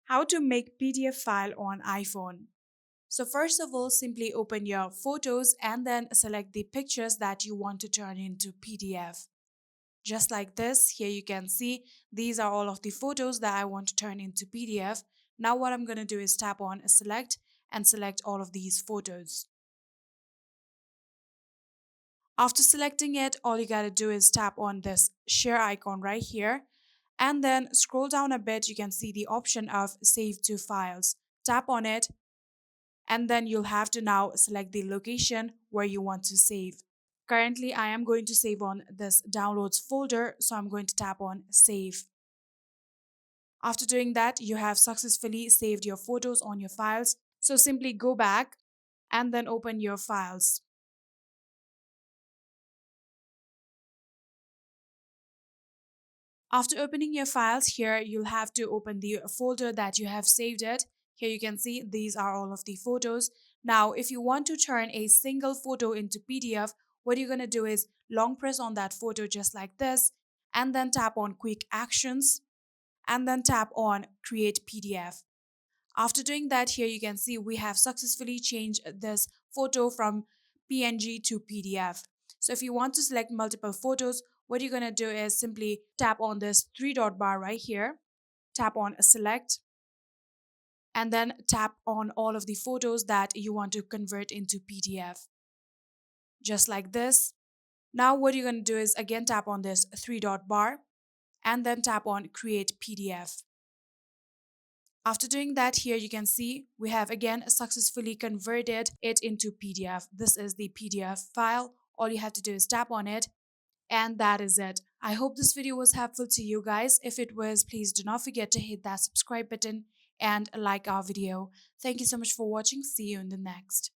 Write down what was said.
How to make PDF file on iPhone. So first of all, simply open your photos and then select the pictures that you want to turn into PDF. Just like this, here you can see these are all of the photos that I want to turn into PDF. Now what I'm going to do is tap on select and select all of these photos. After selecting it, all you gotta do is tap on this share icon right here and then scroll down a bit. You can see the option of save to files. Tap on it and then you'll have to now select the location where you want to save. Currently, I am going to save on this downloads folder, so I'm going to tap on save. After doing that, you have successfully saved your photos on your files. So simply go back and then open your files. After opening your files here, you'll have to open the folder that you have saved it. Here you can see these are all of the photos. Now, if you want to turn a single photo into PDF, what you're going to do is long press on that photo just like this, and then tap on quick actions, and then tap on create PDF. After doing that, here you can see we have successfully changed this photo from PNG to PDF. So if you want to select multiple photos, what you're going to do is simply tap on this three dot bar right here, tap on select, and then tap on all of the photos that you want to convert into PDF. Just like this. Now what you're going to do is again tap on this three dot bar and then tap on create PDF. After doing that, here you can see we have again successfully converted it into PDF. This is the PDF file. All you have to do is tap on it, and that is it. I hope this video was helpful to you guys. If it was, please do not forget to hit that subscribe button and like our video. Thank you so much for watching. See you in the next.